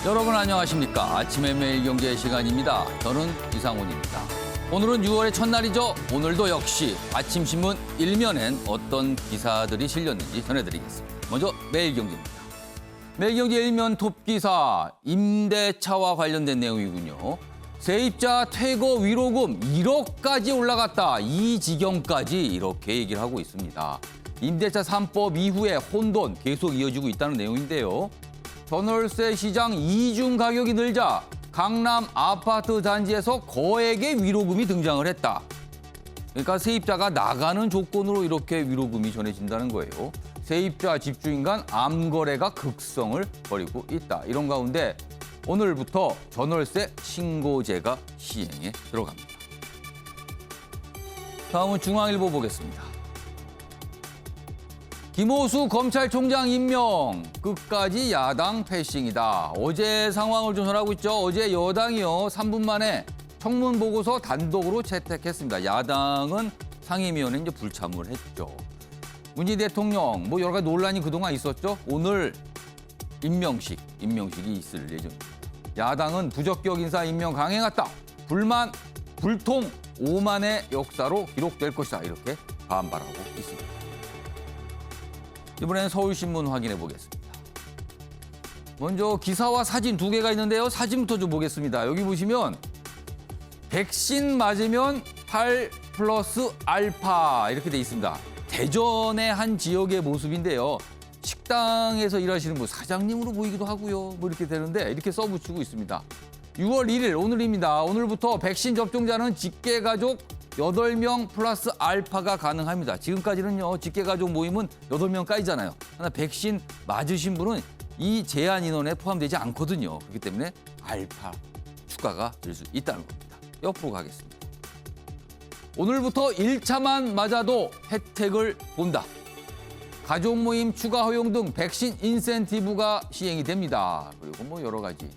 여러분 안녕하십니까? 아침의 매일 경제 시간입니다. 저는 이상훈입니다. 오늘은 6월의 첫날이죠. 오늘도 역시 아침 신문 일면엔 어떤 기사들이 실렸는지 전해드리겠습니다. 먼저 매일 경제입니다. 매일 경제 일면 톱 기사 임대차와 관련된 내용이군요. 세입자 퇴거 위로금 1억까지 올라갔다. 이 지경까지 이렇게 얘기를 하고 있습니다. 임대차 3법 이후에 혼돈 계속 이어지고 있다는 내용인데요. 전월세 시장 이중 가격이 늘자 강남 아파트 단지에서 거액의 위로금이 등장을 했다. 그러니까 세입자가 나가는 조건으로 이렇게 위로금이 전해진다는 거예요. 세입자 집주인 간 암거래가 극성을 벌이고 있다. 이런 가운데 오늘부터 전월세 신고제가 시행에 들어갑니다. 다음은 중앙일보 보겠습니다. 김호수 검찰총장 임명, 끝까지 야당 패싱이다. 어제 상황을 좀 전하고 있죠. 어제 여당이요, 3분 만에 청문 보고서 단독으로 채택했습니다. 야당은 상임위원회 이제 불참을 했죠. 문재인 대통령, 여러 가지 논란이 그동안 있었죠. 오늘 임명식이 있을 예정입니다. 야당은 부적격 인사 임명 강행했다. 불만, 불통, 오만의 역사로 기록될 것이다. 이렇게 반발하고 있습니다. 이번에는 서울신문 확인해 보겠습니다. 먼저 기사와 사진 두 개가 있는데요. 사진부터 좀 보겠습니다. 여기 보시면 백신 맞으면 8+알파 이렇게 돼 있습니다. 대전의 한 지역의 모습인데요. 식당에서 일하시는 분 사장님으로 보이기도 하고요. 이렇게 되는데 이렇게 써붙이고 있습니다. 6월 1일 오늘입니다. 오늘부터 백신 접종자는 직계가족 8명 플러스 알파가 가능합니다. 지금까지는요, 직계가족 모임은 8명까지잖아요. 하나 백신 맞으신 분은 이 제한 인원에 포함되지 않거든요. 그렇기 때문에 알파 추가가 될 수 있다는 겁니다. 옆으로 가겠습니다. 오늘부터 1차만 맞아도 혜택을 본다. 가족 모임 추가 허용 등 백신 인센티브가 시행이 됩니다. 그리고 여러 가지.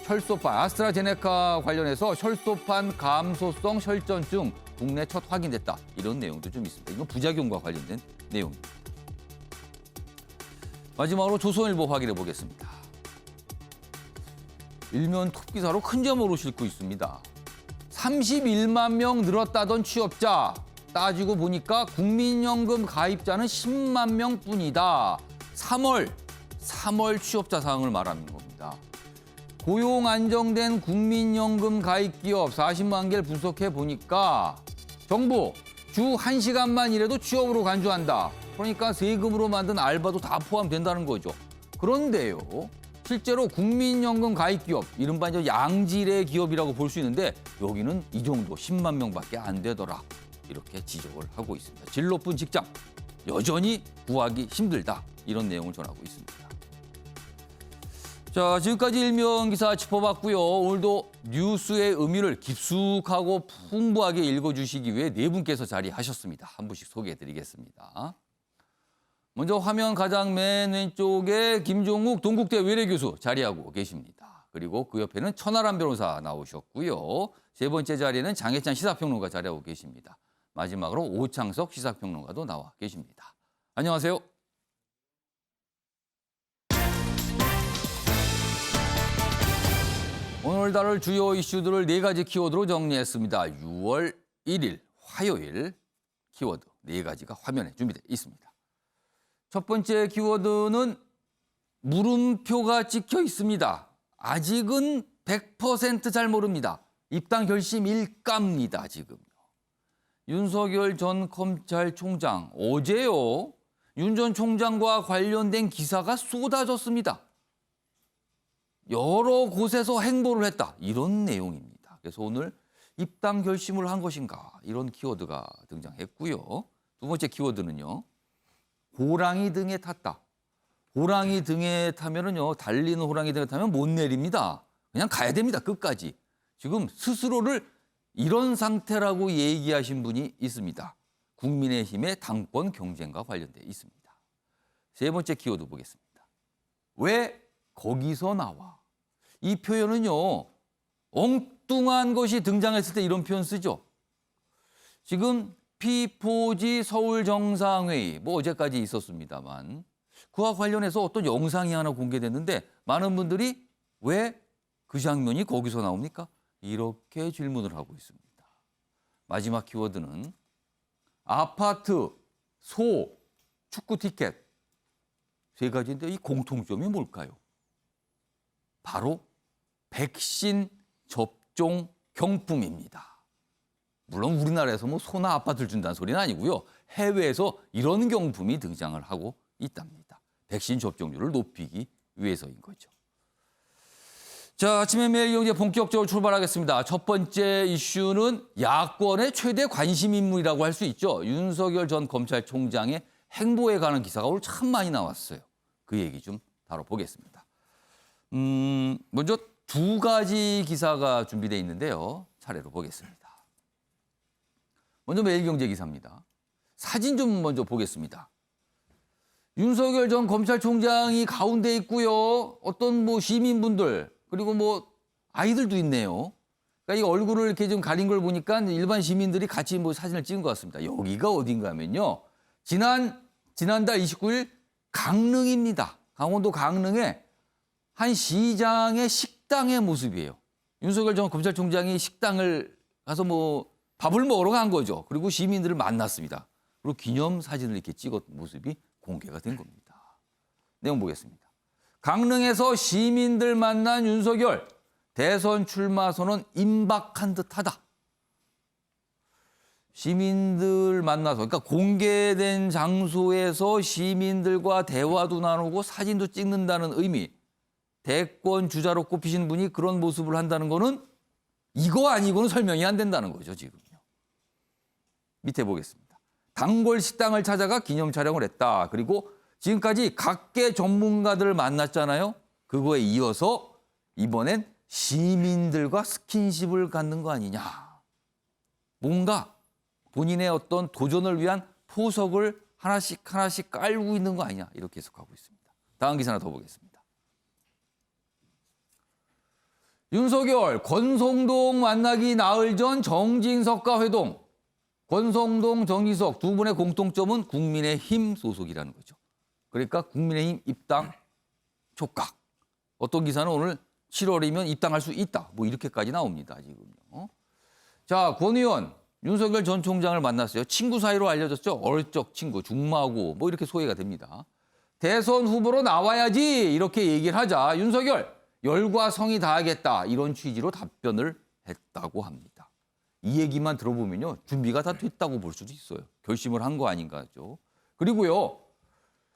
혈소판, 아스트라제네카 관련해서 혈소판 감소성 혈전증 국내 첫 확인됐다. 이런 내용도 좀 있습니다. 이건 부작용과 관련된 내용입니다. 마지막으로 조선일보 확인해 보겠습니다. 일면 톱기사로 큰 점으로 싣고 있습니다. 31만 명 늘었다던 취업자 따지고 보니까 국민연금 가입자는 10만 명뿐이다. 3월 취업자 사항을 말하는 겁니다. 고용 안정된 국민연금 가입 기업 40만 개를 분석해 보니까 정부 주 1시간만 일해도 취업으로 간주한다. 그러니까 세금으로 만든 알바도 다 포함된다는 거죠. 그런데요, 실제로 국민연금 가입 기업, 이른바 이제 양질의 기업이라고 볼 수 있는데 여기는 이 정도 10만 명밖에 안 되더라. 이렇게 지적을 하고 있습니다. 질 높은 직장 여전히 구하기 힘들다. 이런 내용을 전하고 있습니다. 자, 지금까지 일면 기사 짚어봤고요. 오늘도 뉴스의 의미를 깊숙하고 풍부하게 읽어주시기 위해 네 분께서 자리하셨습니다. 한 분씩 소개해드리겠습니다. 먼저 화면 가장 맨 왼쪽에 김종욱 동국대 외래교수 자리하고 계십니다. 그리고 그 옆에는 천하람 변호사 나오셨고요. 세 번째 자리에는 장혜찬 시사평론가 자리하고 계십니다. 마지막으로 오창석 시사평론가도 나와 계십니다. 안녕하세요. 오늘 다룰 주요 이슈들을 네 가지 키워드로 정리했습니다. 6월 1일 화요일 키워드 네 가지가 화면에 준비되어 있습니다. 첫 번째 키워드는 물음표가 찍혀 있습니다. 아직은 100% 잘 모릅니다. 입당 결심일까입니다. 지금요. 윤석열 전 검찰총장 어제요. 윤 전 총장과 관련된 기사가 쏟아졌습니다. 여러 곳에서 행보를 했다. 이런 내용입니다. 그래서 오늘 입당 결심을 한 것인가 이런 키워드가 등장했고요. 두 번째 키워드는요. 호랑이 등에 탔다. 호랑이 등에 타면은요. 달리는 호랑이 등에 타면 못 내립니다. 그냥 가야 됩니다. 끝까지. 지금 스스로를 이런 상태라고 얘기하신 분이 있습니다. 국민의힘의 당권 경쟁과 관련돼 있습니다. 세 번째 키워드 보겠습니다. 왜 거기서 나와? 이 표현은요. 엉뚱한 것이 등장했을 때 이런 표현 쓰죠. 지금 P4G 서울 정상회의 어제까지 있었습니다만 그와 관련해서 어떤 영상이 하나 공개됐는데 많은 분들이 왜 그 장면이 거기서 나옵니까? 이렇게 질문을 하고 있습니다. 마지막 키워드는 아파트, 소, 축구 티켓 세 가지인데 이 공통점이 뭘까요? 바로 백신 접종 경품입니다. 물론 우리나라에서 뭐 소나 아파트를 준다는 소리는 아니고요. 해외에서 이런 경품이 등장을 하고 있답니다. 백신 접종률을 높이기 위해서인 거죠. 자, 아침에 매일 경제 본격적으로 출발하겠습니다. 첫 번째 이슈는 야권의 최대 관심 인물이라고 할 수 있죠. 윤석열 전 검찰총장의 행보에 관한 기사가 오늘 참 많이 나왔어요. 그 얘기 좀 다뤄보겠습니다. 먼저 두 가지 기사가 준비되어 있는데요. 차례로 보겠습니다. 먼저 매일경제 기사입니다. 사진 좀 먼저 보겠습니다. 윤석열 전 검찰총장이 가운데 있고요. 어떤 뭐 시민분들 그리고 뭐 아이들도 있네요. 그러니까 이 얼굴을 이렇게 좀 가린 걸 보니까 일반 시민들이 같이 뭐 사진을 찍은 것 같습니다. 여기가 어딘가 하면요. 지난달 29일 강릉입니다. 강원도 강릉에 한 시장의 식당의 모습이에요. 윤석열 전 검찰총장이 식당을 가서 뭐 밥을 먹으러 간 거죠. 그리고 시민들을 만났습니다. 그리고 기념 사진을 이렇게 찍은 모습이 공개가 된 겁니다. 내용 보겠습니다. 강릉에서 시민들 만난 윤석열, 대선 출마 선언 임박한 듯하다. 시민들 만나서, 그러니까 공개된 장소에서 시민들과 대화도 나누고 사진도 찍는다는 의미. 대권 주자로 꼽히신 분이 그런 모습을 한다는 거는 이거 아니고는 설명이 안 된다는 거죠, 지금요. 밑에 보겠습니다. 단골 식당을 찾아가 기념 촬영을 했다. 그리고 지금까지 각계 전문가들을 만났잖아요. 그거에 이어서 이번엔 시민들과 스킨십을 갖는 거 아니냐. 뭔가 본인의 어떤 도전을 위한 포석을 하나씩 깔고 있는 거 아니냐. 이렇게 해석하고 있습니다. 다음 기사 하나 더 보겠습니다. 윤석열, 권성동 만나기 나흘 전 정진석과 회동. 권성동, 정진석 두 분의 공통점은 국민의힘 소속이라는 거죠. 그러니까 국민의힘 입당 촉각. 어떤 기사는 오늘 7월이면 입당할 수 있다. 뭐 이렇게까지 나옵니다. 지금요. 자, 권 의원, 윤석열 전 총장을 만났어요. 친구 사이로 알려졌죠. 어릴 적 친구, 중마고 뭐 이렇게 소개가 됩니다. 대선 후보로 나와야지 이렇게 얘기를 하자 윤석열 열과 성의 다하겠다 이런 취지로 답변을 했다고 합니다. 이 얘기만 들어보면요. 준비가 다 됐다고 볼 수도 있어요. 결심을 한 거 아닌가죠. 그리고요.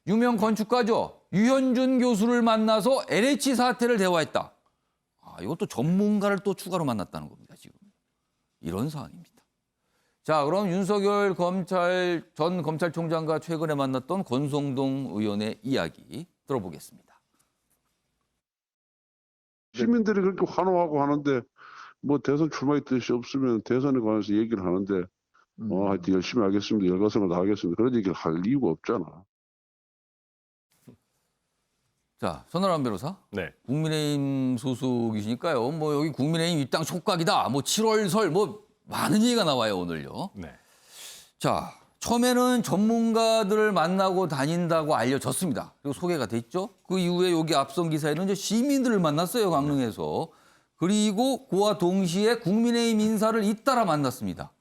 유명 건축가죠. 유현준 교수를 만나서 LH 사태를 대화했다. 이것도 전문가를 또 추가로 만났다는 겁니다. 지금. 이런 상황입니다. 자, 그럼 윤석열 전 검찰총장과 최근에 만났던 권성동 의원의 이야기 들어보겠습니다. 시민들이 그렇게 환호하고 하는데 뭐 대선 출마의 뜻이 없으면 대선에 관해서 얘기를 하는데 하여튼 열심히 하겠습니다. 열과성을 다하겠습니다. 그런 얘기를 할 이유가 없잖아. 자, 손아람 변호사. 네. 국민의힘 소속이시니까요. 뭐 여기 국민의힘 입당 촉각이다. 뭐 7월 설 뭐 많은 얘기가 나와요, 오늘요. 네. 자, 처음에는 전문가들을 만나고 다닌다고 알려졌습니다. 그리고 소개가 됐죠. 그 이후에 여기 앞선 기사에는 이제 시민들을 만났어요, 강릉에서. 그리고 그와 동시에 국민의힘 인사를 잇따라 만났습니다.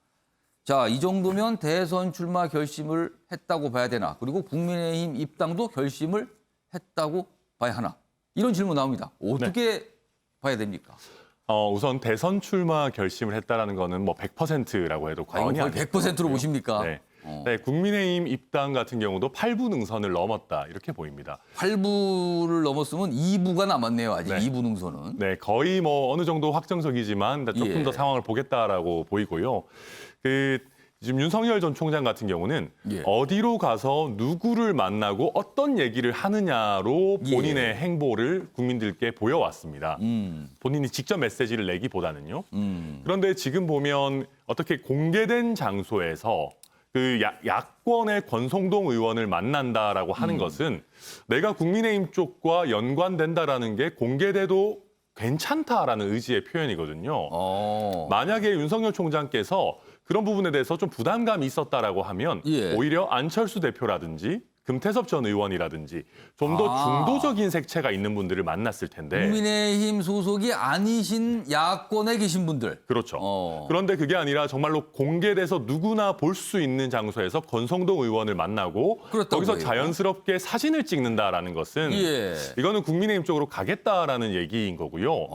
자, 이 정도면 대선 출마 결심을 했다고 봐야 되나? 그리고 국민의힘 입당도 결심을 했다고 봐야 하나? 이런 질문 나옵니다. 어떻게 봐야 됩니까? 우선 대선 출마 결심을 했다라는 거는 뭐 100%라고 해도 과언이 거의 아니에요. 100%로 보십니까? 네. 네, 국민의힘 입당 같은 경우도 8부 능선을 넘었다 이렇게 보입니다. 8부를 넘었으면 2부가 남았네요. 아직 네. 2부 능선은. 네, 거의 뭐 어느 정도 확정적이지만 조금 예. 더 상황을 보겠다라고 보이고요. 지금 윤석열 전 총장 같은 경우는 예. 어디로 가서 누구를 만나고 어떤 얘기를 하느냐로 본인의 예. 행보를 국민들께 보여왔습니다. 본인이 직접 메시지를 내기보다는요. 그런데 지금 보면 어떻게 공개된 장소에서 그 야권의 권성동 의원을 만난다라고 하는 것은 내가 국민의힘 쪽과 연관된다라는 게 공개돼도 괜찮다라는 의지의 표현이거든요. 만약에 윤석열 총장께서 그런 부분에 대해서 좀 부담감이 있었다라고 하면 예. 오히려 안철수 대표라든지 금태섭 전 의원이라든지 좀 더 중도적인 색채가 있는 분들을 만났을 텐데. 국민의힘 소속이 아니신 야권에 계신 분들. 그렇죠. 그런데 그게 아니라 정말로 공개돼서 누구나 볼 수 있는 장소에서 권성동 의원을 만나고 거기서 자연스럽게 사진을 찍는다라는 것은 예. 이거는 국민의힘 쪽으로 가겠다라는 얘기인 거고요.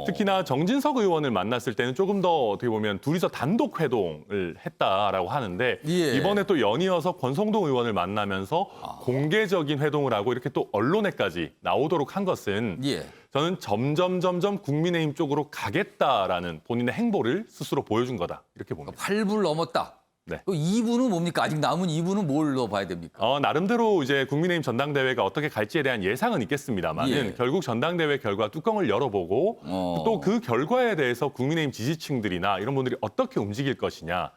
특히나 정진석 의원을 만났을 때는 조금 더 어떻게 보면 둘이서 단독 회동을 했다라고 하는데 예. 이번에 또 연이어서 권성동 의원을 만나면서 공개적인 회동을 하고 이렇게 또 언론에까지 나오도록 한 것은 예. 저는 점점 국민의힘 쪽으로 가겠다라는 본인의 행보를 스스로 보여준 거다 이렇게 봅니다. 8부를 넘었다. 네. 2부는 뭡니까? 아직 남은 2부는 뭘 넣어봐야 됩니까? 나름대로 이제 국민의힘 전당대회가 어떻게 갈지에 대한 예상은 있겠습니다만은 예. 결국 전당대회 결과 뚜껑을 열어보고 또 그 결과에 대해서 국민의힘 지지층들이나 이런 분들이 어떻게 움직일 것이냐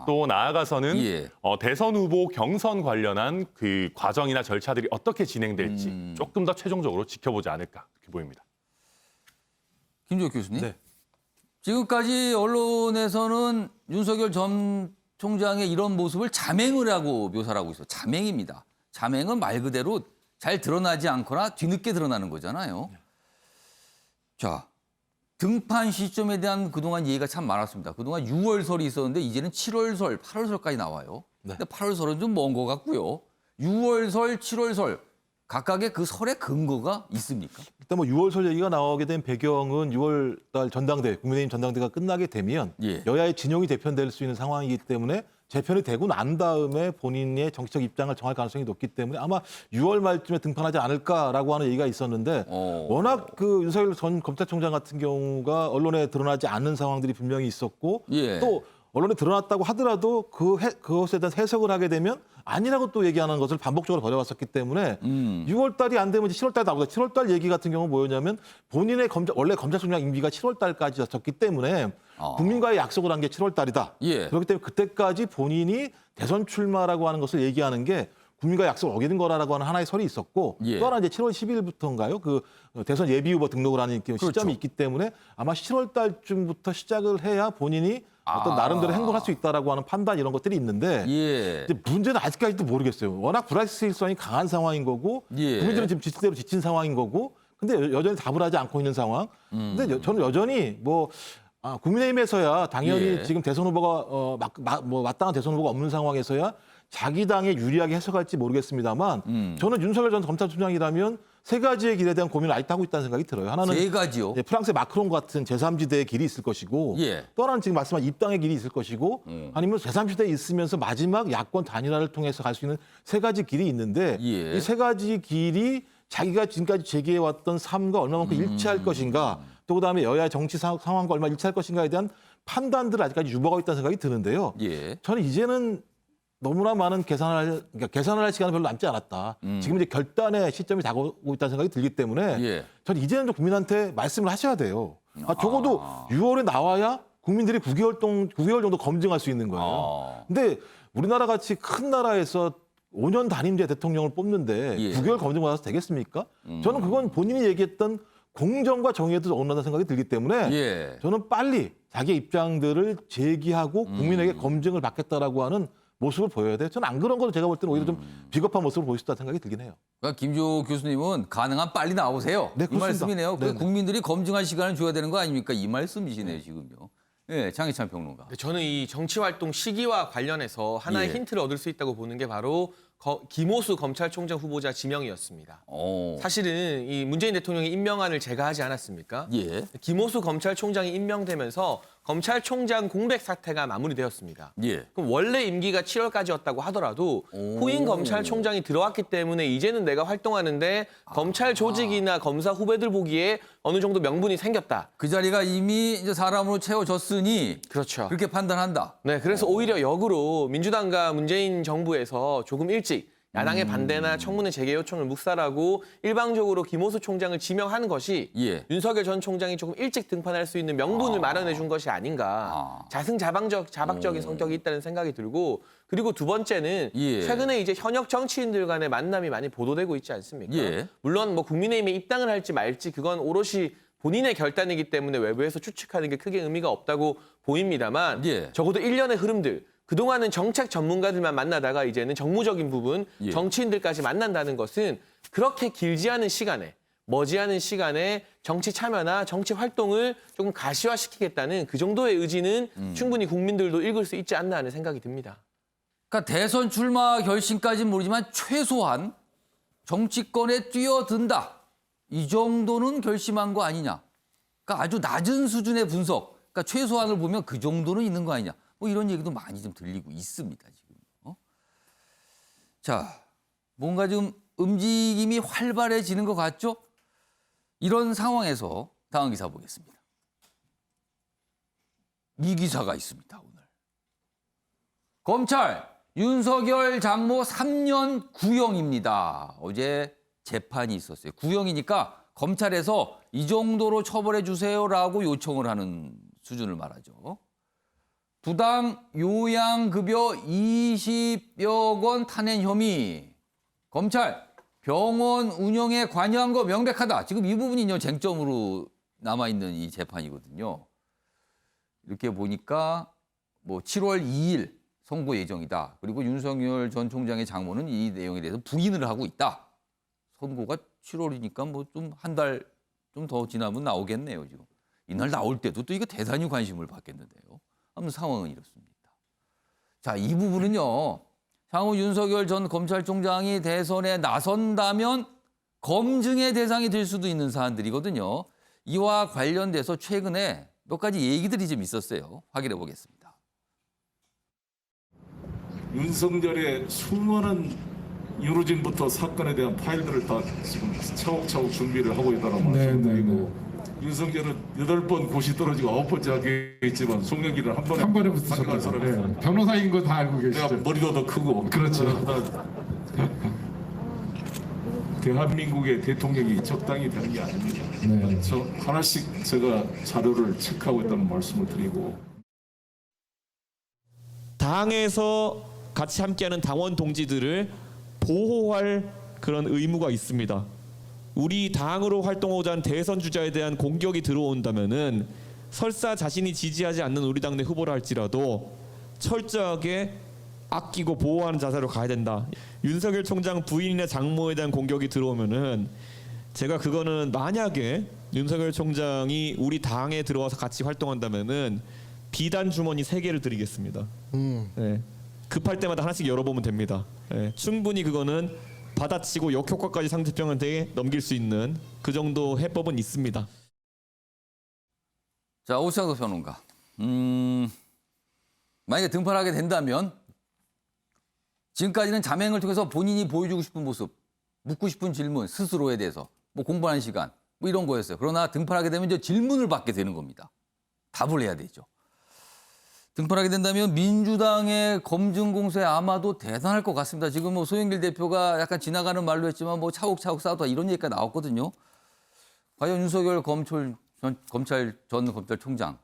또 나아가서는 예. 대선 후보 경선 관련한 그 과정이나 절차들이 어떻게 진행될지 조금 더 최종적으로 지켜보지 않을까 이렇게 보입니다. 김종욱 교수님. 네. 지금까지 언론에서는 윤석열 전 총장의 이런 모습을 자맹을 하고 묘사를 하고 있어요. 자맹입니다. 자맹은 말 그대로 잘 드러나지 않거나 뒤늦게 드러나는 거잖아요. 자, 등판 시점에 대한 그동안 얘기가 참 많았습니다. 그동안 6월설이 있었는데 이제는 7월설, 8월설까지 나와요. 네. 근데 8월설은 좀 먼 것 같고요. 6월설, 7월설 각각의 그 설의 근거가 있습니까? 일단 뭐 6월설 얘기가 나오게 된 배경은 6월달 전당대 국민의힘 전당대가 끝나게 되면 예. 여야의 진영이 재편될 수 있는 상황이기 때문에 재편이 되고 난 다음에 본인의 정치적 입장을 정할 가능성이 높기 때문에 아마 6월 말쯤에 등판하지 않을까라고 하는 얘기가 있었는데 워낙 그 윤석열 전 검찰총장 같은 경우가 언론에 드러나지 않는 상황들이 분명히 있었고 예. 또 언론에 드러났다고 하더라도 그것에 대한 해석을 하게 되면 아니라고 또 얘기하는 것을 반복적으로 벌여왔었기 때문에 6월 달이 안 되면 이제 7월 달 나오다. 7월 달 얘기 같은 경우는 뭐였냐면 본인의 원래 검찰총장 임기가 7월 달까지였기 때문에 국민과의 약속을 한 게 7월 달이다. 예. 그렇기 때문에 그때까지 본인이 대선 출마라고 하는 것을 얘기하는 게 국민과 약속을 어기는 거라고 하는 하나의 설이 있었고 예. 또 하나 이제 7월 10일부터인가요? 그 대선 예비 후보 등록을 하는 시점이 그렇죠. 있기 때문에 아마 7월 달쯤부터 시작을 해야 본인이 어떤 나름대로 행동할 수 있다라고 하는 판단 이런 것들이 있는데 예. 이제 문제는 아직까지도 모르겠어요. 워낙 불확실성이 강한 상황인 거고 예. 국민들은 지금 지치대로 지친 상황인 거고 근데 여전히 답을 하지 않고 있는 상황. 근데 저는 여전히 뭐 국민의힘에서야 당연히 예. 지금 대선 후보가 마땅한 대선 후보가 없는 상황에서야 자기 당에 유리하게 해석할지 모르겠습니다만 저는 윤석열 전 검찰총장이라면 세 가지의 길에 대한 고민을 아직도 하고 있다는 생각이 들어요. 하나는 세 가지요? 프랑스의 마크롱 같은 제3지대의 길이 있을 것이고 예. 또 하나는 지금 말씀한 입당의 길이 있을 것이고 아니면 제3지대에 있으면서 마지막 야권 단일화를 통해서 갈 수 있는 세 가지 길이 있는데 예. 이 세 가지 길이 자기가 지금까지 제기해왔던 삶과 얼마만큼 일치할 것인가 또 그다음에 여야 정치 상황과 얼마나 일치할 것인가에 대한 판단들을 아직까지 유보하고 있다는 생각이 드는데요. 예. 저는 이제는 너무나 많은 계산을 할 시간은 별로 남지 않았다. 지금 이제 결단의 시점이 다가오고 있다는 생각이 들기 때문에 예. 저는 이제는 좀 국민한테 말씀을 하셔야 돼요. 적어도 6월에 나와야 국민들이 9개월 정도 검증할 수 있는 거예요. 근데 우리나라 같이 큰 나라에서 5년 단임제 대통령을 뽑는데 예. 9개월 검증받아서 되겠습니까? 저는 그건 본인이 얘기했던 공정과 정의에도 어긋난다는 생각이 들기 때문에 예. 저는 빨리 자기의 입장들을 제기하고 국민에게 검증을 받겠다라고 하는 모습을 보여야 돼요. 저는 안 그런 걸 제가 볼 때는 오히려 좀 비겁한 모습을 보일 수 있다는 생각이 들긴 해요. 그러니까 김조 교수님은 가능한 빨리 나오세요. 네, 이 그렇습니다. 말씀이네요. 네네. 국민들이 검증할 시간을 줘야 되는 거 아닙니까? 이 말씀이시네요, 지금요. 예, 장희찬 평론가. 저는 이 정치활동 시기와 관련해서 하나의 예. 힌트를 얻을 수 있다고 보는 게 바로 김호수 검찰총장 후보자 지명이었습니다. 사실은 이 문재인 대통령이 임명안을 제가 하지 않았습니까? 예. 김호수 검찰총장이 임명되면서 검찰총장 공백 사태가 마무리되었습니다. 예. 그럼 원래 임기가 7월까지였다고 하더라도 후임 검찰총장이 들어왔기 때문에 이제는 내가 활동하는데 검찰 조직이나 검사 후배들 보기에 어느 정도 명분이 생겼다. 그 자리가 이미 이제 사람으로 채워졌으니 그렇죠. 그렇게 판단한다. 네, 그래서 오히려 역으로 민주당과 문재인 정부에서 조금 일찍 야당의 반대나 청문회 재개 요청을 묵살하고 일방적으로 김호수 총장을 지명하는 것이 예. 윤석열 전 총장이 조금 일찍 등판할 수 있는 명분을 마련해 준 것이 아닌가. 자박적인 성격이 있다는 생각이 들고 그리고 두 번째는 예. 최근에 이제 현역 정치인들 간의 만남이 많이 보도되고 있지 않습니까? 예. 물론 뭐 국민의힘에 입당을 할지 말지 그건 오롯이 본인의 결단이기 때문에 외부에서 추측하는 게 크게 의미가 없다고 보입니다만 예. 적어도 일련의 흐름들 그동안은 정책 전문가들만 만나다가 이제는 정무적인 부분, 예. 정치인들까지 만난다는 것은 그렇게 길지 않은 시간에, 머지않은 시간에 정치 참여나 정치 활동을 조금 가시화시키겠다는 그 정도의 의지는 충분히 국민들도 읽을 수 있지 않나 하는 생각이 듭니다. 그러니까 대선 출마 결심까지는 모르지만 최소한 정치권에 뛰어든다. 이 정도는 결심한 거 아니냐. 그러니까 아주 낮은 수준의 분석. 그러니까 최소한을 보면 그 정도는 있는 거 아니냐. 뭐 이런 얘기도 많이 좀 들리고 있습니다, 지금. 자, 뭔가 좀 움직임이 활발해지는 것 같죠? 이런 상황에서 다음 기사 보겠습니다. 이 기사가 있습니다, 오늘. 검찰, 윤석열 장모 3년 구형입니다. 어제 재판이 있었어요. 구형이니까 검찰에서 이 정도로 처벌해 주세요라고 요청을 하는 수준을 말하죠. 부당 요양급여 20여 건 탄핵 혐의. 검찰, 병원 운영에 관여한 거 명백하다. 지금 이 부분이 쟁점으로 남아있는 이 재판이거든요. 이렇게 보니까 뭐 7월 2일 선고 예정이다. 그리고 윤석열 전 총장의 장모는 이 내용에 대해서 부인을 하고 있다. 선고가 7월이니까 뭐 좀 한 달 좀 더 지나면 나오겠네요, 지금. 이날 나올 때도 또 이거 대단히 관심을 받겠는데요. 아무튼 상황은 이렇습니다. 자, 이 부분은요. 향후 윤석열 전 검찰총장이 대선에 나선다면 검증의 대상이 될 수도 있는 사안들이거든요. 이와 관련돼서 최근에 몇 가지 얘기들이 좀 있었어요. 확인해 보겠습니다. 윤석열의 수많은 윤호진부터 사건에 대한 파일들을 다 지금 차곡차곡 준비를 하고 있다는 말씀드리고 윤석열은 8번 고시 떨어지고 9번째 하게 있지만 송영길은 한 번에 붙으셨다고. 사람이에요. 네. 변호사인 거 다 알고 내가 계시죠? 머리도 더 크고 그렇죠. 대한민국의 대통령이 적당히 되는 게 아닙니다. 네. 저 하나씩 제가 자료를 체크하고 있다는 말씀을 드리고 당에서 같이 함께하는 당원 동지들을 보호할 그런 의무가 있습니다. 우리 당으로 활동하고자 하는 대선 주자에 대한 공격이 들어온다면은 설사 자신이 지지하지 않는 우리 당내 후보라 할지라도 철저하게 아끼고 보호하는 자세로 가야 된다. 윤석열 총장 부인이나 장모에 대한 공격이 들어오면은 제가 그거는 만약에 윤석열 총장이 우리 당에 들어와서 같이 활동한다면은 비단 주머니 3개를 드리겠습니다. 네. 급할 때마다 하나씩 열어보면 됩니다. 네. 충분히 그거는 받아치고 역효과까지 상대편한테 넘길 수 있는 그 정도 해법은 있습니다. 자, 오창석 평론가. 만약에 등판하게 된다면 지금까지는 자맹을 통해서 본인이 보여주고 싶은 모습, 묻고 싶은 질문, 스스로에 대해서 뭐 공부하는 시간, 뭐 이런 거였어요. 그러나 등판하게 되면 이제 질문을 받게 되는 겁니다. 답을 해야 되죠. 등판하게 된다면 민주당의 검증 공세 아마도 대단할 것 같습니다. 지금 뭐 소영길 대표가 약간 지나가는 말로 했지만 뭐 차곡차곡 쌓았다 이런 얘기가 나왔거든요. 과연 윤석열 검찰 전 검찰총장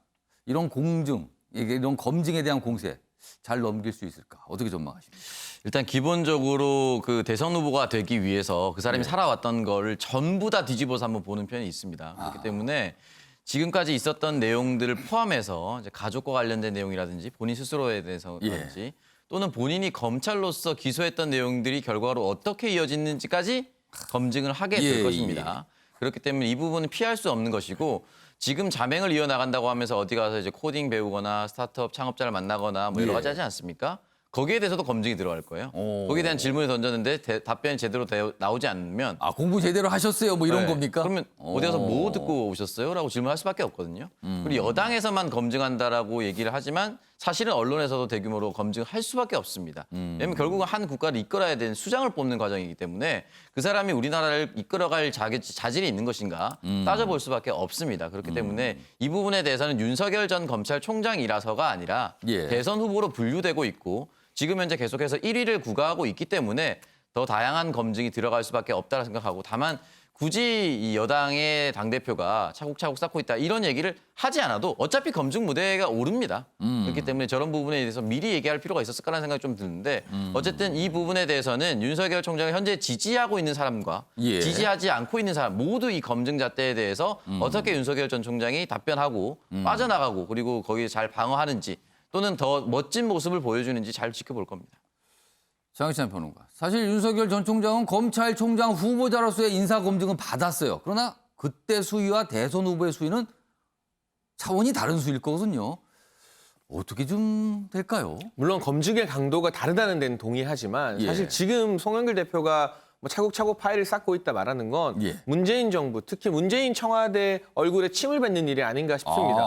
이런 공증, 이런 검증에 대한 공세 잘 넘길 수 있을까? 어떻게 전망하십니까? 일단 기본적으로 그 대선 후보가 되기 위해서 그 사람이 살아왔던 거를 전부 다 뒤집어서 한번 보는 편이 있습니다. 그렇기 때문에 지금까지 있었던 내용들을 포함해서 이제 가족과 관련된 내용이라든지 본인 스스로에 대해서라든지 또는 본인이 검찰로서 기소했던 내용들이 결과로 어떻게 이어지는지까지 검증을 하게 될 것입니다. 그렇기 때문에 이 부분은 피할 수 없는 것이고 지금 자맹을 이어나간다고 하면서 어디 가서 이제 코딩 배우거나 스타트업 창업자를 만나거나 뭐 여러 가지 하지 않습니까? 거기에 대해서도 검증이 들어갈 거예요. 거기에 대한 질문을 던졌는데 답변이 제대로 나오지 않으면 아, 공부 제대로 하셨어요? 뭐 이런 겁니까? 그러면 어디 가서 뭐 듣고 오셨어요? 라고 질문할 수밖에 없거든요. 그리고 여당에서만 검증한다라고 얘기를 하지만 사실은 언론에서도 대규모로 검증할 수밖에 없습니다. 왜냐하면 결국은 한 국가를 이끌어야 되는 수장을 뽑는 과정이기 때문에 그 사람이 우리나라를 이끌어갈 자질이 있는 것인가 따져볼 수밖에 없습니다. 그렇기 때문에 이 부분에 대해서는 윤석열 전 검찰총장이라서가 아니라 대선 후보로 분류되고 있고 지금 현재 계속해서 1위를 구가하고 있기 때문에 더 다양한 검증이 들어갈 수밖에 없다고 생각하고 다만 굳이 이 여당의 당대표가 차곡차곡 쌓고 있다 이런 얘기를 하지 않아도 어차피 검증 무대가 오릅니다. 그렇기 때문에 저런 부분에 대해서 미리 얘기할 필요가 있었을 거라는 생각이 좀 드는데 어쨌든 이 부분에 대해서는 윤석열 총장을 현재 지지하고 있는 사람과 지지하지 않고 있는 사람 모두 이 검증 잣대에 대해서 어떻게 윤석열 전 총장이 답변하고 빠져나가고 그리고 거기에 잘 방어하는지 또는 더 멋진 모습을 보여주는지 잘 지켜볼 겁니다. 장희찬 평론가. 사실 윤석열 전 총장은 검찰총장 후보자로서의 인사검증은 받았어요. 그러나 그때 수위와 대선 후보의 수위는 차원이 다른 수위일 거거든요. 어떻게 좀 될까요? 물론 검증의 강도가 다르다는 데는 동의하지만 예. 사실 지금 송영길 대표가 뭐 차곡차곡 파일을 쌓고 있다 말하는 건 예. 문재인 정부, 특히 문재인 청와대 얼굴에 침을 뱉는 일이 아닌가 싶습니다.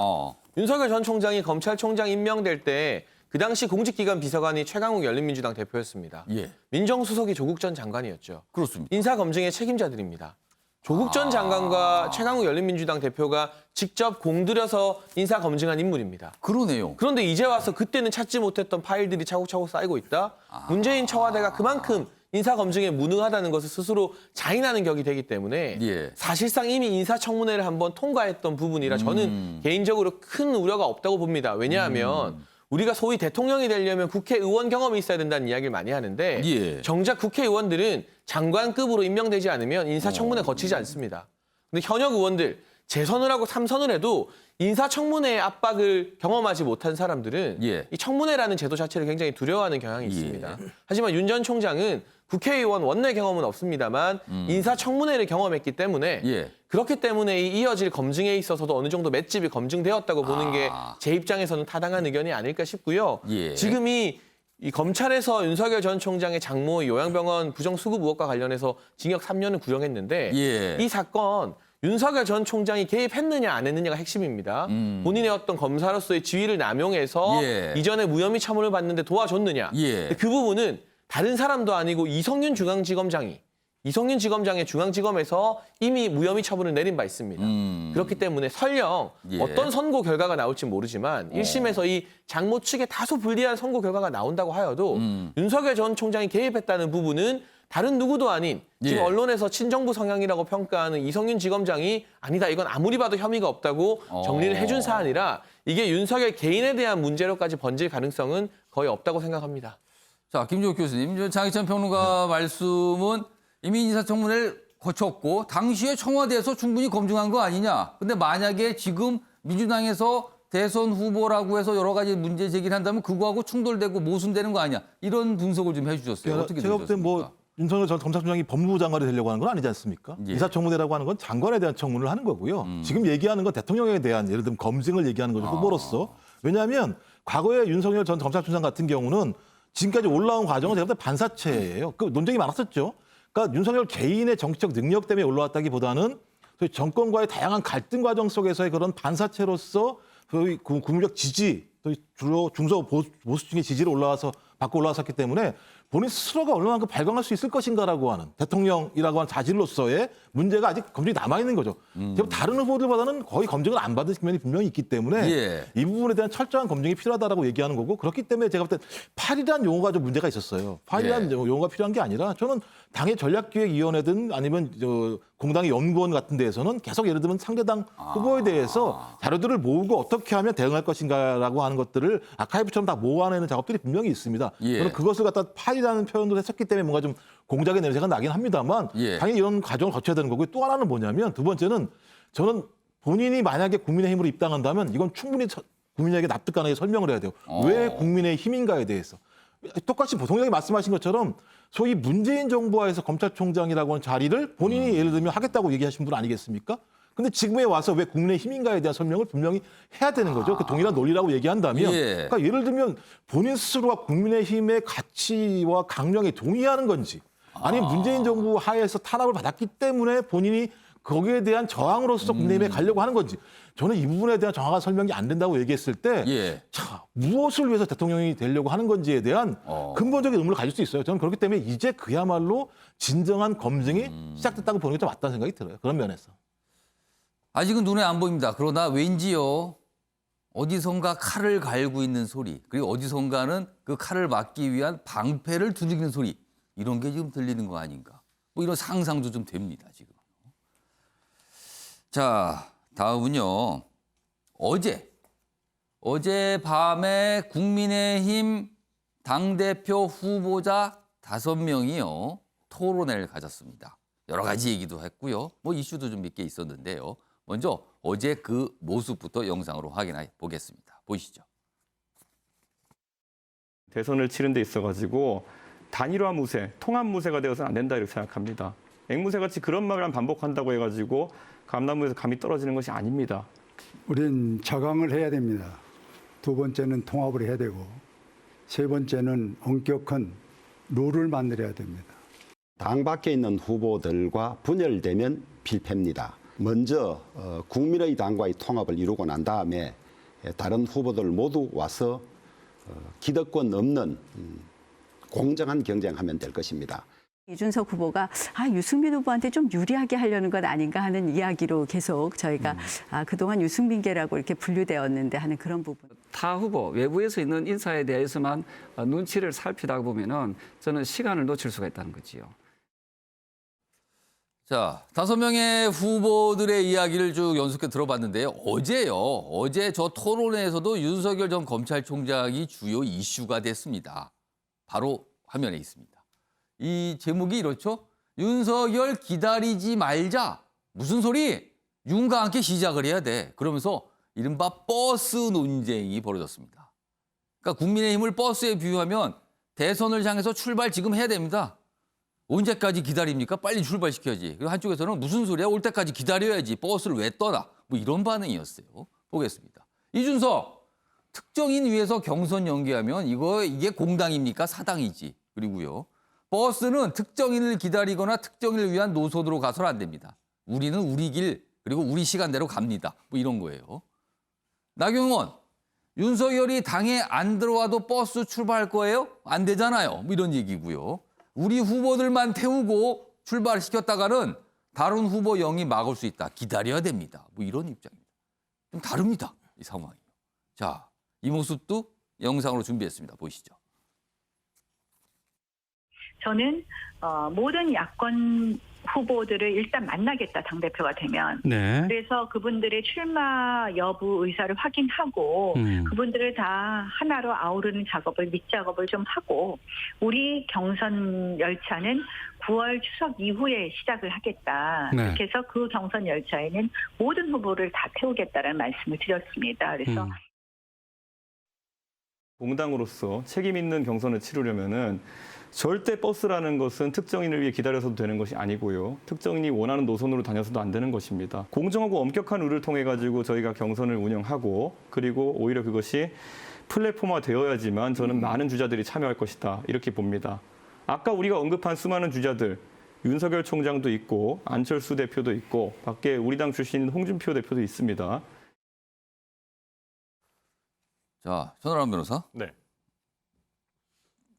윤석열 전 총장이 검찰총장 임명될 때 그 당시 공직기관 비서관이 최강욱 열린민주당 대표였습니다. 예. 민정수석이 조국 전 장관이었죠. 그렇습니다. 인사검증의 책임자들입니다. 조국 전 장관과 최강욱 열린민주당 대표가 직접 공들여서 인사검증한 인물입니다. 그러네요. 그런데 이제 와서 그때는 찾지 못했던 파일들이 차곡차곡 쌓이고 있다. 문재인 청와대가 그만큼 인사검증에 무능하다는 것을 스스로 자인하는 격이 되기 때문에 예. 사실상 이미 인사청문회를 한번 통과했던 부분이라 저는 개인적으로 큰 우려가 없다고 봅니다. 왜냐하면 우리가 소위 대통령이 되려면 국회의원 경험이 있어야 된다는 이야기를 많이 하는데 예. 정작 국회의원들은 장관급으로 임명되지 않으면 인사청문회 거치지 않습니다. 근데 현역 의원들 재선을 하고 3선을 해도 인사청문회의 압박을 경험하지 못한 사람들은 예. 이 청문회라는 제도 자체를 굉장히 두려워하는 경향이 있습니다. 하지만 윤 전 총장은 국회의원 원내 경험은 없습니다만 인사청문회를 경험했기 때문에 예. 그렇기 때문에 이 이어질 검증에 있어서도 어느 정도 맷집이 검증되었다고 보는 게 제 입장에서는 타당한 의견이 아닐까 싶고요. 예. 지금 이 검찰에서 윤석열 전 총장의 장모 요양병원 부정수급 의혹과 관련해서 징역 3년을 구형했는데 예. 이 사건 윤석열 전 총장이 개입했느냐 안 했느냐가 핵심입니다. 본인의 어떤 검사로서의 지위를 남용해서 예. 이전에 무혐의 처분을 받는데 도와줬느냐. 예. 그 부분은 다른 사람도 아니고 이성윤 지검장의 중앙지검에서 이미 무혐의 처분을 내린 바 있습니다. 그렇기 때문에 설령 예. 어떤 선고 결과가 나올지 모르지만 1심에서 이 장모 측에 다소 불리한 선고 결과가 나온다고 하여도 윤석열 전 총장이 개입했다는 부분은 다른 누구도 아닌 지금 예. 언론에서 친정부 성향이라고 평가하는 이성윤 지검장이 아니다, 이건 아무리 봐도 혐의가 없다고 정리를 해준 사안이라 이게 윤석열 개인에 대한 문제로까지 번질 가능성은 거의 없다고 생각합니다. 자, 김종욱 교수님, 장희찬 평론가 말씀은 이미 인사청문회를 거쳤고 당시에 청와대에서 충분히 검증한 거 아니냐. 근데 만약에 지금 민주당에서 대선 후보라고 해서 여러 가지 문제 제기를 한다면 그거하고 충돌되고 모순되는 거 아니냐. 이런 분석을 좀 해주셨어요. 어떻게 제가 볼 때 뭐 윤석열 전 검찰총장이 법무부 장관이 되려고 하는 건 아니지 않습니까? 예. 인사청문회라고 하는 건 장관에 대한 청문을 하는 거고요. 지금 얘기하는 건 대통령에 대한 예를 들면 검증을 얘기하는 거죠. 후보로서. 왜냐하면 과거에 윤석열 전 검찰총장 같은 경우는 지금까지 올라온 과정은 제가 볼 때 반사체예요. 그 논쟁이 많았었죠. 그러니까 윤석열 개인의 정치적 능력 때문에 올라왔다기보다는 소위 정권과의 다양한 갈등 과정 속에서의 그런 반사체로서 소위 국민적 지지, 또 주로 중소 보수층의 지지를 받고 올라왔었기 때문에 본인 스스로가 얼마만큼 발광할 수 있을 것인가라고 하는 대통령이라고 하는 자질로서의 문제가 아직 검증이 남아있는 거죠. 다른 후보들보다는 거의 검증을 안 받은 측면이 분명히 있기 때문에 예. 이 부분에 대한 철저한 검증이 필요하다라고 얘기하는 거고 그렇기 때문에 제가 볼 때 파일이라는 용어가 좀 문제가 있었어요. 파일이라는 용어가 필요한 게 아니라 저는 당의 전략기획위원회든 아니면 공당의 연구원 같은 데에서는 계속 예를 들면 상대당 후보에 대해서 자료들을 모으고 어떻게 하면 대응할 것인가라고 하는 것들을 아카이브처럼 다 모아내는 작업들이 분명히 있습니다. 예. 저는 그것을 갖다 파일이라는 표현도 했었기 때문에 뭔가 좀 공작의 냄새가 나긴 합니다만 예. 당연히 이런 과정을 거쳐야 되는 거고요. 또 하나는 뭐냐면 두 번째는 저는 본인이 만약에 국민의힘으로 입당한다면 이건 충분히 국민에게 납득 가능하게 설명을 해야 돼요. 왜 국민의힘인가에 대해서. 똑같이 보통령이 말씀하신 것처럼 소위 문재인 정부하에서 검찰총장이라고 하는 자리를 본인이 예를 들면 하겠다고 얘기하신 분 아니겠습니까? 근데 지금에 와서 왜 국민의힘인가에 대한 설명을 분명히 해야 되는 거죠. 그 동일한 논리라고 얘기한다면. 예. 그러니까 예를 들면 본인 스스로가 국민의힘의 가치와 강령에 동의하는 건지 아니면 문재인 정부 하에서 탄압을 받았기 때문에 본인이 거기에 대한 저항으로서 국민의힘에 가려고 하는 건지 저는 이 부분에 대한 정확한 설명이 안 된다고 얘기했을 때 예. 자, 무엇을 위해서 대통령이 되려고 하는 건지에 대한 근본적인 의문을 가질 수 있어요. 저는 그렇기 때문에 이제 그야말로 진정한 검증이 시작됐다고 보는 게 좀 맞다는 생각이 들어요. 그런 면에서. 아직은 눈에 안 보입니다. 그러나 왠지요. 어디선가 칼을 갈고 있는 소리, 그리고 어디선가는 그 칼을 막기 위한 방패를 두드리는 소리, 이런 게 지금 들리는 거 아닌가. 뭐 이런 상상도 좀 됩니다, 지금. 자, 다음은요. 어젯밤에 국민의힘 당대표 후보자 5명이요. 토론회를 가졌습니다. 여러 가지 얘기도 했고요. 뭐 이슈도 좀 몇 개 있었는데요. 먼저 어제 그 모습부터 영상으로 확인해 보겠습니다. 보시죠. 대선을 치른 데 있어가지고 단일화 무쇠, 통합 무쇠가 되어서는 안 된다 이렇게 생각합니다. 앵무새 같이 그런 말만 반복한다고 해가지고 감나무에서 감이 떨어지는 것이 아닙니다. 우린 자강을 해야 됩니다. 두 번째는 통합을 해야 되고 세 번째는 엄격한 룰을 만들어야 됩니다. 당 밖에 있는 후보들과 분열되면 필패입니다. 먼저 국민의 당과의 통합을 이루고 난 다음에 다른 후보들 모두 와서 기득권 없는 공정한 경쟁하면 될 것입니다. 이준석 후보가 유승민 후보한테 좀 유리하게 하려는 것 아닌가 하는 이야기로 계속 저희가 그동안 유승민계라고 이렇게 분류되었는데 하는 그런 부분. 타 후보, 외부에서 있는 인사에 대해서만 눈치를 살피다 보면은 저는 시간을 놓칠 수가 있다는 거지요. 자, 5명의 후보들의 이야기를 쭉 연속해 들어봤는데요. 어제 저 토론회에서도 윤석열 전 검찰총장이 주요 이슈가 됐습니다. 바로 화면에 있습니다. 이 제목이 이렇죠. 윤석열 기다리지 말자. 무슨 소리? 윤과 함께 시작을 해야 돼. 그러면서 이른바 버스 논쟁이 벌어졌습니다. 그러니까 국민의힘을 버스에 비유하면 대선을 향해서 출발 지금 해야 됩니다. 언제까지 기다립니까? 빨리 출발시켜야지. 그리고 한쪽에서는 무슨 소리야? 올 때까지 기다려야지. 버스를 왜 떠나? 뭐 이런 반응이었어요. 보겠습니다. 이준석, 특정인 위해서 경선 연기하면 이게 공당입니까? 사당이지. 그리고요. 버스는 특정인을 기다리거나 특정인을 위한 노선으로 가서는 안 됩니다. 우리는 우리 길 그리고 우리 시간대로 갑니다. 뭐 이런 거예요. 나경원, 윤석열이 당에 안 들어와도 버스 출발할 거예요? 안 되잖아요. 뭐 이런 얘기고요. 우리 후보들만 태우고 출발시켰다가는 다른 후보 영이 막을 수 있다. 기다려야 됩니다. 뭐 이런 입장입니다. 좀 다릅니다. 이 상황이. 자, 이 모습도 영상으로 준비했습니다. 보시죠. 저는 모든 야권 후보들을 일단 만나겠다, 당대표가 되면. 네. 그래서 그분들의 출마 여부 의사를 확인하고 그분들을 다 하나로 아우르는 밑작업을 좀 하고 우리 경선 열차는 9월 추석 이후에 시작을 하겠다. 네. 그렇게 해서 그 경선 열차에는 모든 후보를 다 태우겠다는 말씀을 드렸습니다. 그래서 공당으로서 책임 있는 경선을 치르려면은 절대 버스라는 것은 특정인을 위해 기다려서도 되는 것이 아니고요. 특정인이 원하는 노선으로 다녀서도 안 되는 것입니다. 공정하고 엄격한 룰을 통해 가지고 저희가 경선을 운영하고 그리고 오히려 그것이 플랫폼화 되어야지만 저는 많은 주자들이 참여할 것이다. 이렇게 봅니다. 아까 우리가 언급한 수많은 주자들, 윤석열 총장도 있고 안철수 대표도 있고 밖에 우리 당 출신인 홍준표 대표도 있습니다. 자, 전하람 변호사. 네.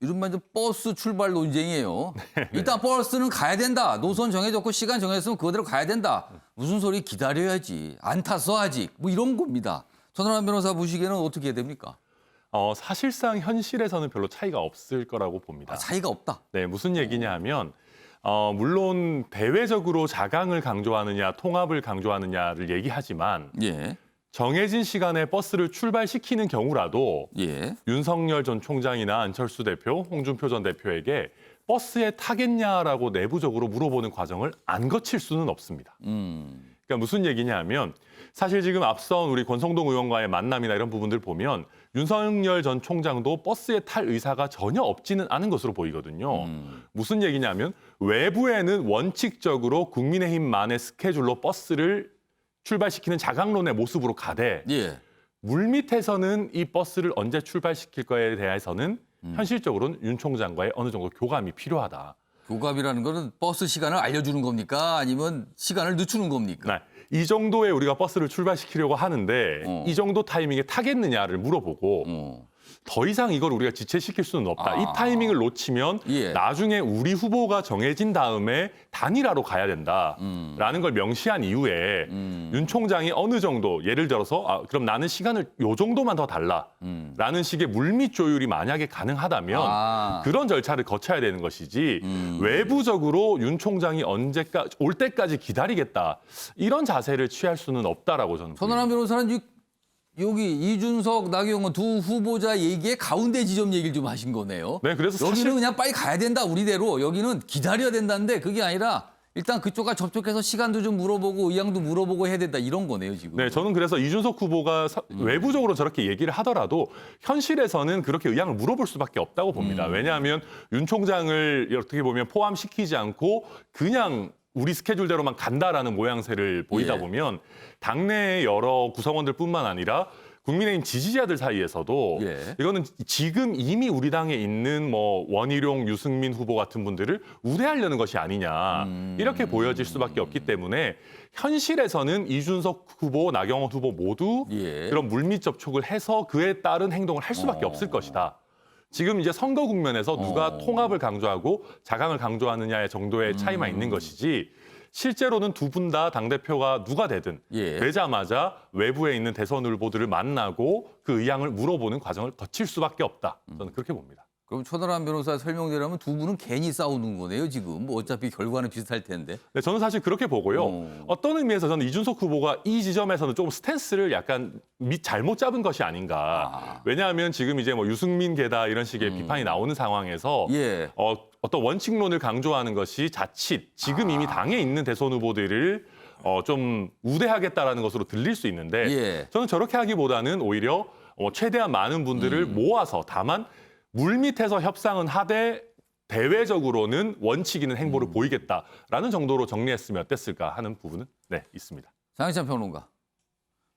이른바 이제 버스 출발 논쟁이에요. 일단 버스는 가야 된다. 노선 정해졌고 시간 정해졌으면 그대로 가야 된다. 무슨 소리 기다려야지. 안 탔어 아직. 뭐 이런 겁니다. 전하람 변호사 보시기에는 어떻게 해야 됩니까? 사실상 현실에서는 별로 차이가 없을 거라고 봅니다. 차이가 없다? 네, 무슨 얘기냐 하면 물론 대외적으로 자강을 강조하느냐 통합을 강조하느냐를 얘기하지만 예. 정해진 시간에 버스를 출발시키는 경우라도 예. 윤석열 전 총장이나 안철수 대표, 홍준표 전 대표에게 버스에 타겠냐라고 내부적으로 물어보는 과정을 안 거칠 수는 없습니다. 그러니까 무슨 얘기냐 하면 사실 지금 앞선 우리 권성동 의원과의 만남이나 이런 부분들 보면 윤석열 전 총장도 버스에 탈 의사가 전혀 없지는 않은 것으로 보이거든요. 무슨 얘기냐면 외부에는 원칙적으로 국민의힘만의 스케줄로 버스를 출발시키는 자강론의 모습으로 가되 예. 물밑에서는 이 버스를 언제 출발시킬 거에 대해서는 현실적으로는 윤 총장과의 어느 정도 교감이 필요하다. 교감이라는 거는 버스 시간을 알려주는 겁니까? 아니면 시간을 늦추는 겁니까? 네. 이 정도에 우리가 버스를 출발시키려고 하는데 이 정도 타이밍에 타겠느냐를 물어보고 더 이상 이걸 우리가 지체시킬 수는 없다. 이 타이밍을 놓치면 나중에 우리 후보가 정해진 다음에 단일화로 가야 된다라는 걸 명시한 이후에 윤 총장이 어느 정도 예를 들어서 그럼 나는 시간을 요 정도만 더 달라라는 식의 물밑 조율이 만약에 가능하다면 그런 절차를 거쳐야 되는 것이지 외부적으로 윤 총장이 언제까지 올 때까지 기다리겠다 이런 자세를 취할 수는 없다라고 저는 전하람 변호사는 여기 이준석, 나경원 두 후보자 얘기의 가운데 지점 얘기를 좀 하신 거네요. 네, 그래서 여기는 사실 그냥 빨리 가야 된다 우리대로. 여기는 기다려야 된다는데 그게 아니라 일단 그쪽과 접촉해서 시간도 좀 물어보고 의향도 물어보고 해야 된다 이런 거네요, 지금. 네, 저는 그래서 이준석 후보가 외부적으로 저렇게 얘기를 하더라도 현실에서는 그렇게 의향을 물어볼 수밖에 없다고 봅니다. 왜냐하면 윤 총장을 어떻게 보면 포함시키지 않고 그냥 우리 스케줄대로만 간다라는 모양새를 보이다 보면 당내의 여러 구성원들뿐만 아니라 국민의힘 지지자들 사이에서도 이거는 지금 이미 우리 당에 있는 뭐 원희룡, 유승민 후보 같은 분들을 우대하려는 것이 아니냐 이렇게 보여질 수밖에 없기 때문에 현실에서는 이준석 후보, 나경원 후보 모두 그런 물밑 접촉을 해서 그에 따른 행동을 할 수밖에 없을 것이다. 지금 이제 선거 국면에서 누가 통합을 강조하고 자강을 강조하느냐의 정도의 차이만 있는 것이지 실제로는 두 분 다 당대표가 누가 되든 되자마자 외부에 있는 대선 후보들을 만나고 그 의향을 물어보는 과정을 거칠 수밖에 없다. 저는 그렇게 봅니다. 그럼 천하람 변호사 설명대로면 두 분은 괜히 싸우는 거네요, 지금. 뭐 어차피 결과는 비슷할 텐데. 네, 저는 사실 그렇게 보고요. 어떤 의미에서 저는 이준석 후보가 이 지점에서는 조금 스탠스를 약간 잘못 잡은 것이 아닌가. 왜냐하면 지금 이제 뭐 유승민 계다 이런 식의 비판이 나오는 상황에서 어떤 원칙론을 강조하는 것이 자칫 지금 이미 당에 있는 대선 후보들을 좀 우대하겠다라는 것으로 들릴 수 있는데 저는 저렇게 하기보다는 오히려 최대한 많은 분들을 모아서 다만 물밑에서 협상은 하되 대외적으로는 원칙 있는 행보를 보이겠다라는 정도로 정리했으면 어땠을까 하는 부분은 있습니다. 장희찬 평론가.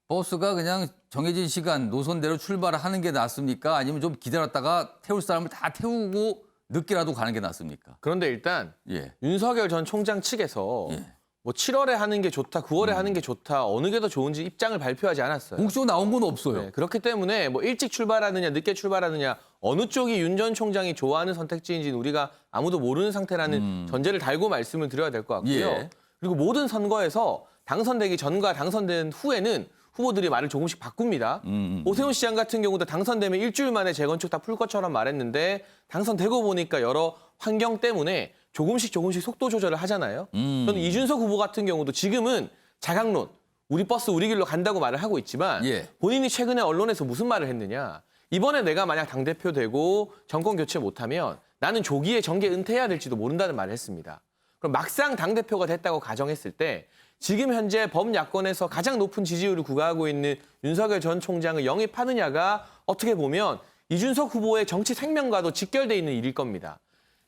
버스가 그냥 정해진 시간 노선대로 출발하는 게 낫습니까? 아니면 좀 기다렸다가 태울 사람을 다 태우고 늦게라도 가는 게 낫습니까? 그런데 일단 윤석열 전 총장 측에서 뭐 7월에 하는 게 좋다, 9월에 하는 게 좋다, 어느 게 더 좋은지 입장을 발표하지 않았어요. 공식적으로 나온 건 없어요. 네, 그렇기 때문에 뭐 일찍 출발하느냐, 늦게 출발하느냐, 어느 쪽이 윤 전 총장이 좋아하는 선택지인지는 우리가 아무도 모르는 상태라는 전제를 달고 말씀을 드려야 될 것 같고요. 그리고 모든 선거에서 당선되기 전과 당선된 후에는 후보들이 말을 조금씩 바꿉니다. 오세훈 시장 같은 경우도 당선되면 일주일 만에 재건축 다 풀 것처럼 말했는데 당선되고 보니까 여러 환경 때문에 조금씩 속도 조절을 하잖아요. 저는 이준석 후보 같은 경우도 지금은 자강론, 우리 버스 우리 길로 간다고 말을 하고 있지만 본인이 최근에 언론에서 무슨 말을 했느냐. 이번에 내가 만약 당대표 되고 정권 교체 못하면 나는 조기에 정계 은퇴해야 될지도 모른다는 말을 했습니다. 그럼 막상 당대표가 됐다고 가정했을 때 지금 현재 범야권에서 가장 높은 지지율을 구가하고 있는 윤석열 전 총장을 영입하느냐가 어떻게 보면 이준석 후보의 정치 생명과도 직결돼 있는 일일 겁니다.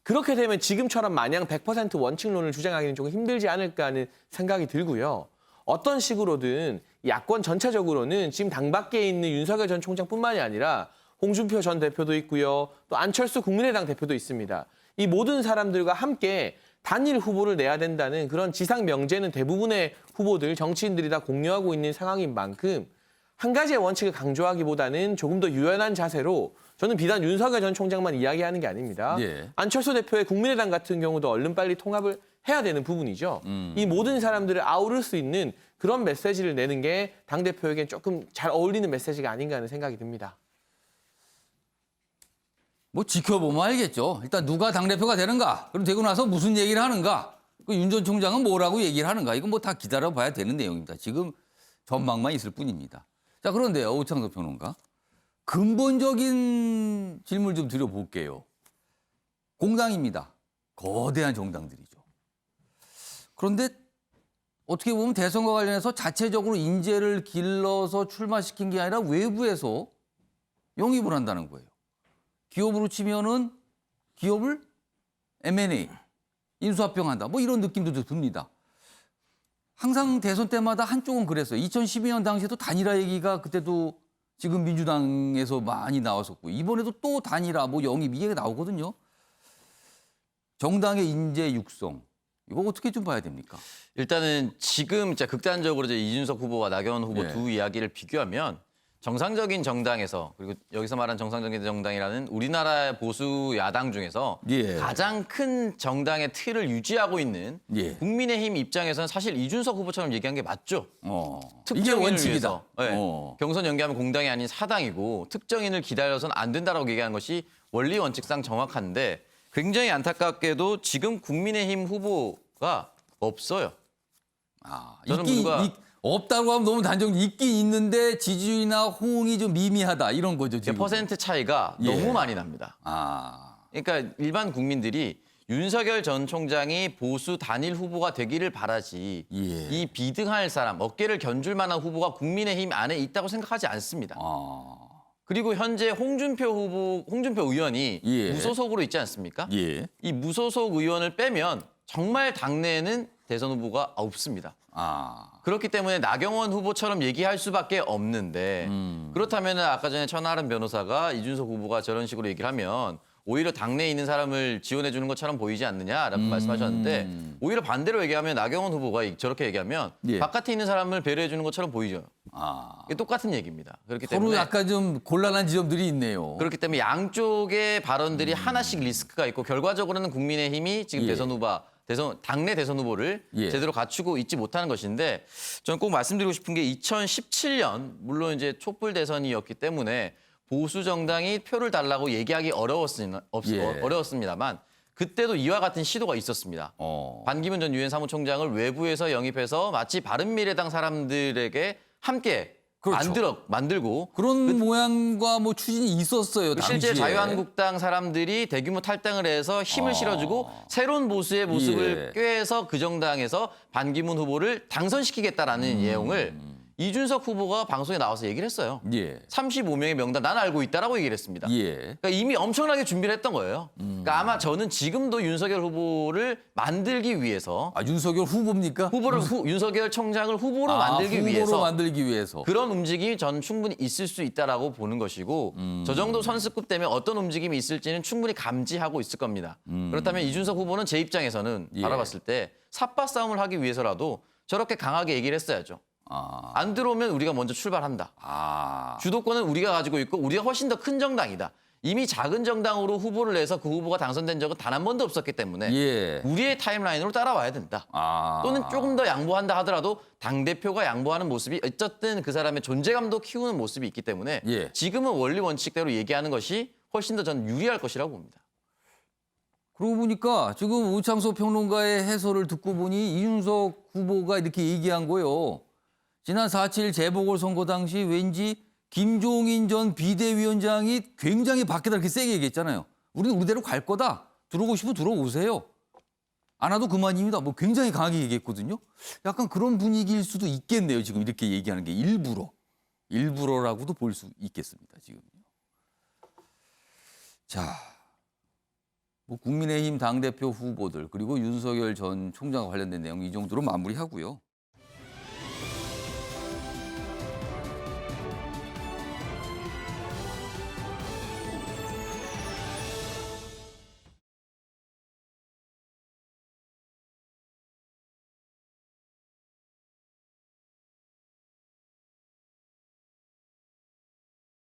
그렇게 되면 지금처럼 마냥 100% 원칙론을 주장하기는 조금 힘들지 않을까 하는 생각이 들고요. 어떤 식으로든 야권 전체적으로는 지금 당 밖에 있는 윤석열 전 총장뿐만이 아니라 홍준표 전 대표도 있고요. 또 안철수 국민의당 대표도 있습니다. 이 모든 사람들과 함께 단일 후보를 내야 된다는 그런 지상 명제는 대부분의 후보들, 정치인들이 다 공유하고 있는 상황인 만큼 한 가지의 원칙을 강조하기보다는 조금 더 유연한 자세로 저는 비단 윤석열 전 총장만 이야기하는 게 아닙니다. 안철수 대표의 국민의당 같은 경우도 얼른 빨리 통합을 해야 되는 부분이죠. 이 모든 사람들을 아우를 수 있는 그런 메시지를 내는 게 당대표에게 조금 잘 어울리는 메시지가 아닌가 하는 생각이 듭니다. 뭐 지켜보면 알겠죠. 일단 누가 당대표가 되는가, 그럼 되고 나서 무슨 얘기를 하는가, 윤 전 총장은 뭐라고 얘기를 하는가, 이건 뭐 다 기다려봐야 되는 내용입니다. 지금 전망만 있을 뿐입니다. 자, 그런데요, 오창석 평론가. 근본적인 질문 좀 드려볼게요. 공당입니다. 거대한 정당들이죠. 그런데 어떻게 보면 대선과 관련해서 자체적으로 인재를 길러서 출마시킨 게 아니라 외부에서 영입을 한다는 거예요. 기업으로 치면은 기업을 M&A, 인수합병한다. 뭐 이런 느낌도 듭니다. 항상 대선 때마다 한쪽은 그랬어요. 2012년 당시에도 단일화 얘기가 그때도 지금 민주당에서 많이 나왔었고 이번에도 또 단일화, 뭐 영입 이게 나오거든요. 정당의 인재 육성. 이거 어떻게 좀 봐야 됩니까? 일단은 지금 진짜 극단적으로 이제 이준석 후보와 나경원 후보 두 이야기를 비교하면 정상적인 정당에서 그리고 여기서 말한 정상적인 정당이라는 우리나라의 보수 야당 중에서 가장 큰 정당의 틀을 유지하고 있는 국민의힘 입장에서는 사실 이준석 후보처럼 얘기한 게 맞죠. 이게 원칙이다. 경선 연계하면 공당이 아닌 사당이고 특정인을 기다려서는 안 된다라고 얘기하는 것이 원리 원칙상 정확한데 굉장히 안타깝게도 지금 국민의힘 후보가 없어요. 없다고 하면 너무 단정. 있긴 있는데 지지율이나 호응이 좀 미미하다 이런 거죠. 지금. 퍼센트 차이가 너무 많이 납니다. 그러니까 일반 국민들이 윤석열 전 총장이 보수 단일 후보가 되기를 바라지 이 비등할 사람, 어깨를 견줄 만한 후보가 국민의힘 안에 있다고 생각하지 않습니다. 그리고 현재 홍준표 의원이 무소속으로 있지 않습니까? 이 무소속 의원을 빼면 정말 당내에는 대선 후보가 없습니다. 그렇기 때문에 나경원 후보처럼 얘기할 수밖에 없는데 그렇다면 아까 전에 천하람 변호사가 이준석 후보가 저런 식으로 얘기를 하면 오히려 당내에 있는 사람을 지원해 주는 것처럼 보이지 않느냐라고 말씀하셨는데 오히려 반대로 얘기하면 나경원 후보가 저렇게 얘기하면 바깥에 있는 사람을 배려해 주는 것처럼 보이죠. 이게 똑같은 얘기입니다. 그렇기 서로 때문에 약간 좀 곤란한 지점들이 있네요. 그렇기 때문에 양쪽의 발언들이 하나씩 리스크가 있고 결과적으로는 국민의힘이 지금 당내 대선 후보를 제대로 갖추고 있지 못하는 것인데 저는 꼭 말씀드리고 싶은 게 2017년 물론 이제 촛불 대선이었기 때문에 보수 정당이 표를 달라고 얘기하기 어려웠습니다만 그때도 이와 같은 시도가 있었습니다. 반기문 전 유엔 사무총장을 외부에서 영입해서 마치 바른미래당 사람들에게 함께 만들고 그런 모양과 뭐 추진이 있었어요. 실제 당시에. 자유한국당 사람들이 대규모 탈당을 해서 힘을 실어주고 새로운 보수의 모습을 꾀해서 그 정당에서 반기문 후보를 당선시키겠다라는 내용을 이준석 후보가 방송에 나와서 얘기를 했어요. 35명의 명단 난 알고 있다라고 얘기를 했습니다. 그러니까 이미 엄청나게 준비를 했던 거예요. 그러니까 아마 저는 지금도 윤석열 후보를 만들기 위해서 윤석열 후보입니까? 윤석열 총장을 후보로 만들기 위해서 그런 움직임이 저는 충분히 있을 수 있다라고 보는 것이고 저 정도 선수급 때문에 어떤 움직임이 있을지는 충분히 감지하고 있을 겁니다. 그렇다면 이준석 후보는 제 입장에서는 바라봤을 때 삿바 싸움을 하기 위해서라도 저렇게 강하게 얘기를 했어야죠. 안 들어오면 우리가 먼저 출발한다. 주도권은 우리가 가지고 있고 우리가 훨씬 더 큰 정당이다. 이미 작은 정당으로 후보를 내서 그 후보가 당선된 적은 단 한 번도 없었기 때문에 우리의 타임라인으로 따라와야 된다. 또는 조금 더 양보한다 하더라도 당대표가 양보하는 모습이 어쨌든 그 사람의 존재감도 키우는 모습이 있기 때문에 지금은 원리 원칙대로 얘기하는 것이 훨씬 더 저는 유리할 것이라고 봅니다. 그러고 보니까 지금 오창석 평론가의 해설을 듣고 보니 이준석 후보가 이렇게 얘기한 거예요. 지난 4.7 재보궐선거 당시 왠지 김종인 전 비대위원장이 굉장히 밖에다 이렇게 세게 얘기했잖아요. 우리는 우리대로 갈 거다. 들어오고 싶으면 들어오세요. 안 와도 그만입니다. 뭐 굉장히 강하게 얘기했거든요. 약간 그런 분위기일 수도 있겠네요. 지금 이렇게 얘기하는 게 일부러라고도 볼 수 있겠습니다. 지금. 자, 뭐 국민의힘 당대표 후보들 그리고 윤석열 전 총장과 관련된 내용 이 정도로 마무리하고요.